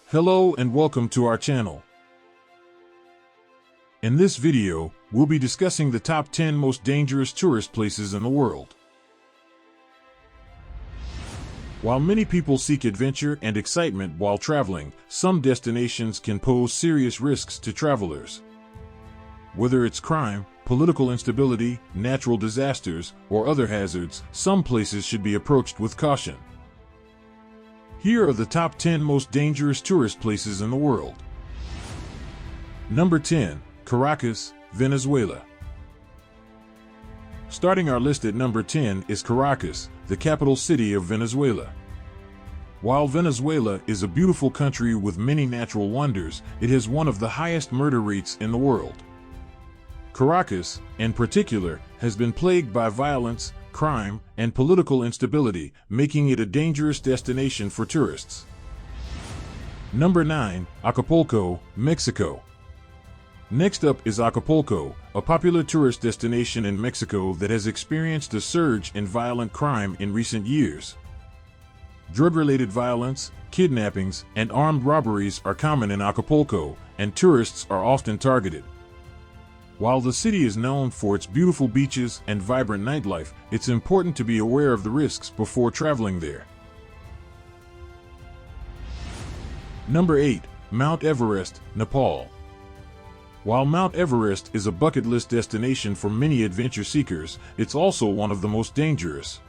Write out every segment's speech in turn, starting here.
Hello and welcome to our channel. In this video, we'll be discussing the top 10 most dangerous tourist places in the world. While many people seek adventure and excitement while traveling, some destinations can pose serious risks to travelers. Whether it's crime, political instability, natural disasters, or other hazards, some places should be approached with caution. Here are the top 10 most dangerous tourist places in the world. Number 10. Caracas, Venezuela. Starting our list at number 10 is Caracas, the capital city of Venezuela. While Venezuela is a beautiful country with many natural wonders, it has one of the highest murder rates in the world. Caracas, in particular, has been plagued by violence, crime, and political instability, making it a dangerous destination for tourists. Number 9. Acapulco, Mexico. Next up is Acapulco, a popular tourist destination in Mexico that has experienced a surge in violent crime in recent years. Drug-related violence, kidnappings, and armed robberies are common in Acapulco, and tourists are often targeted. While the city is known for its beautiful beaches and vibrant nightlife, it's important to be aware of the risks before traveling there. Number 8. Mount Everest, Nepal. While Mount Everest is a bucket list destination for many adventure seekers, it's also one of the most dangerous.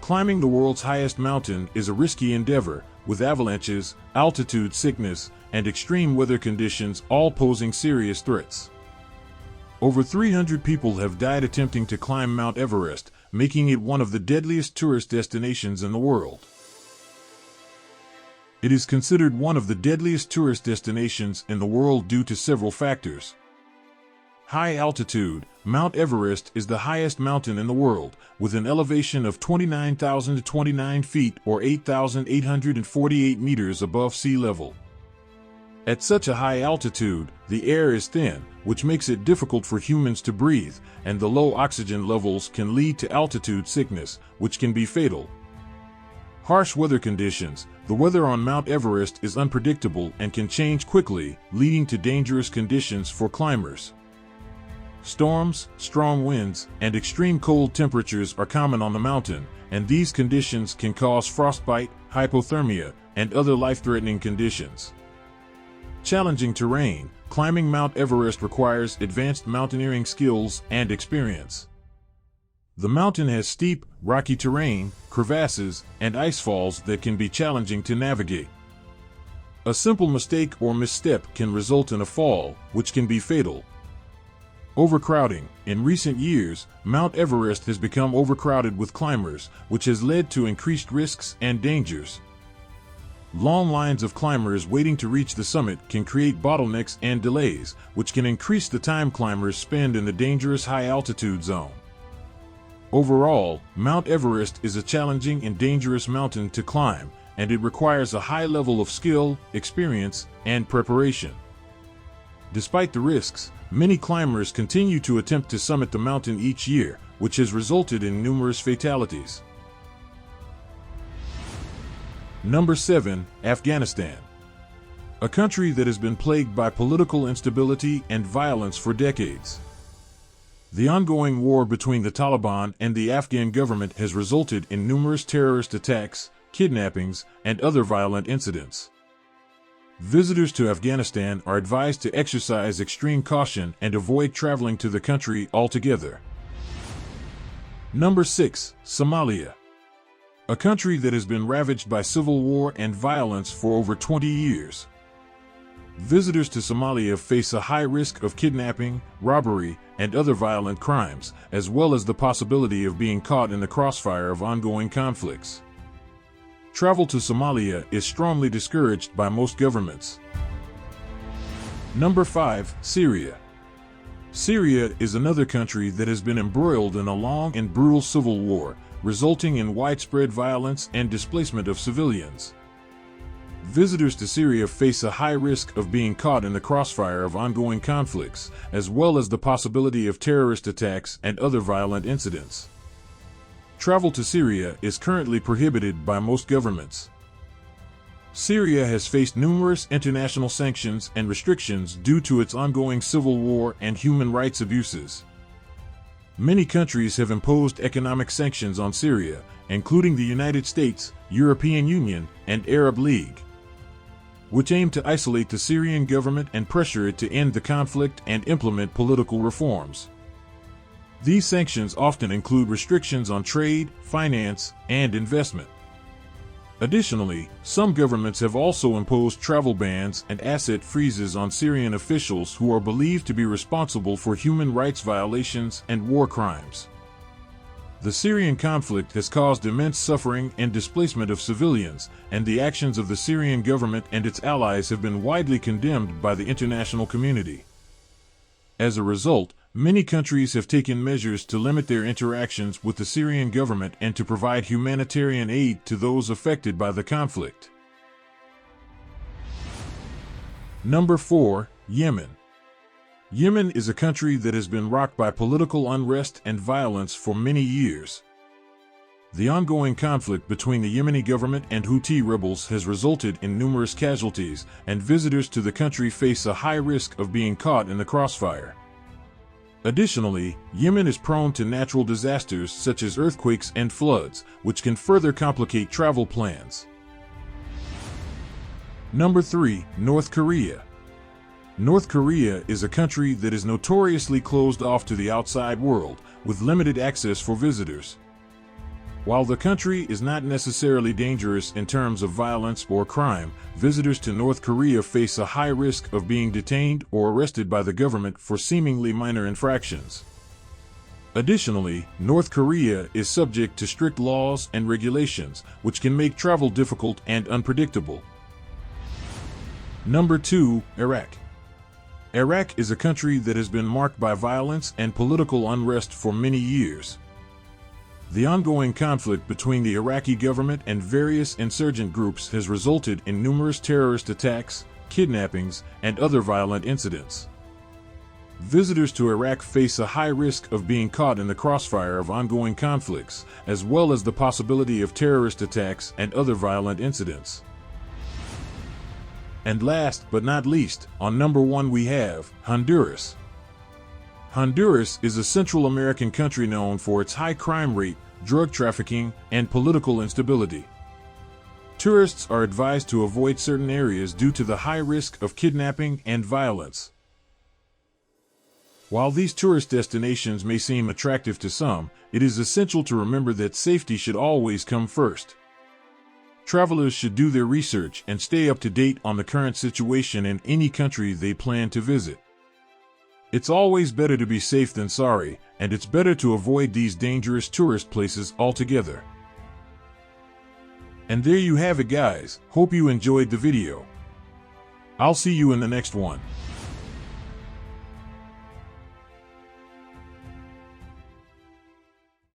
Climbing the world's highest mountain is a risky endeavor, with avalanches, altitude sickness, and extreme weather conditions all posing serious threats. Over 300 people have died attempting to climb Mount Everest, making it one of the deadliest tourist destinations in the world. It is considered one of the deadliest tourist destinations in the world due to several factors. High altitude. Mount Everest is the highest mountain in the world, with an elevation of 29,029 feet or 8,848 meters above sea level. At such a high altitude, the air is thin, which makes it difficult for humans to breathe, and the low oxygen levels can lead to altitude sickness, which can be fatal. Harsh weather conditions. The weather on Mount Everest is unpredictable and can change quickly, leading to dangerous conditions for climbers. Storms, strong winds, and extreme cold temperatures are common on the mountain, and these conditions can cause frostbite, hypothermia, and other life-threatening conditions. Challenging terrain. Climbing Mount Everest requires advanced mountaineering skills and experience. The mountain has steep, rocky terrain, crevasses, and icefalls that can be challenging to navigate. A simple mistake or misstep can result in a fall, which can be fatal. Overcrowding. In recent years, Mount Everest has become overcrowded with climbers, which has led to increased risks and dangers. Long lines of climbers waiting to reach the summit can create bottlenecks and delays, which can increase the time climbers spend in the dangerous high-altitude zone. Overall, Mount Everest is a challenging and dangerous mountain to climb, and it requires a high level of skill, experience, and preparation. Despite the risks, many climbers continue to attempt to summit the mountain each year, which has resulted in numerous fatalities. Number 7. Afghanistan. A country that has been plagued by political instability and violence for decades. The ongoing war between the Taliban and the Afghan government has resulted in numerous terrorist attacks, kidnappings, and other violent incidents. Visitors to Afghanistan are advised to exercise extreme caution and avoid traveling to the country altogether. Number 6. Somalia. A country that has been ravaged by civil war and violence for over 20 years. Visitors to Somalia face a high risk of kidnapping, robbery, and other violent crimes, as well as the possibility of being caught in the crossfire of ongoing conflicts. Travel to Somalia is strongly discouraged by most governments. Number 5. Syria. Syria is another country that has been embroiled in a long and brutal civil war, resulting in widespread violence and displacement of civilians. Visitors to Syria face a high risk of being caught in the crossfire of ongoing conflicts, as well as the possibility of terrorist attacks and other violent incidents. Travel to Syria is currently prohibited by most governments. Syria has faced numerous international sanctions and restrictions due to its ongoing civil war and human rights abuses. Many countries have imposed economic sanctions on Syria, including the United States, European Union, and Arab League, which aim to isolate the Syrian government and pressure it to end the conflict and implement political reforms. These sanctions often include restrictions on trade, finance, and investment. Additionally, some governments have also imposed travel bans and asset freezes on Syrian officials who are believed to be responsible for human rights violations and war crimes. The Syrian conflict has caused immense suffering and displacement of civilians, and the actions of the Syrian government and its allies have been widely condemned by the international community. As a result, many countries have taken measures to limit their interactions with the Syrian government and to provide humanitarian aid to those affected by the conflict. Number 4. Yemen. Yemen is a country that has been rocked by political unrest and violence for many years. The ongoing conflict between the Yemeni government and Houthi rebels has resulted in numerous casualties, and visitors to the country face a high risk of being caught in the crossfire. Additionally, Yemen is prone to natural disasters such as earthquakes and floods, which can further complicate travel plans. Number 3. North Korea. North Korea is a country that is notoriously closed off to the outside world, with limited access for visitors. While the country is not necessarily dangerous in terms of violence or crime, visitors to North Korea face a high risk of being detained or arrested by the government for seemingly minor infractions. Additionally, North Korea is subject to strict laws and regulations, which can make travel difficult and unpredictable. Number 2. Iraq. Iraq is a country that has been marked by violence and political unrest for many years. The ongoing conflict between the Iraqi government and various insurgent groups has resulted in numerous terrorist attacks, kidnappings, and other violent incidents. Visitors to Iraq face a high risk of being caught in the crossfire of ongoing conflicts, as well as the possibility of terrorist attacks and other violent incidents. And last but not least, on number 1 we have Honduras. Honduras is a Central American country known for its high crime rate, drug trafficking, and political instability. Tourists are advised to avoid certain areas due to the high risk of kidnapping and violence. While these tourist destinations may seem attractive to some, it is essential to remember that safety should always come first. Travelers should do their research and stay up to date on the current situation in any country they plan to visit. It's always better to be safe than sorry, and it's better to avoid these dangerous tourist places altogether. And there you have it, guys. Hope you enjoyed the video. I'll see you in the next one.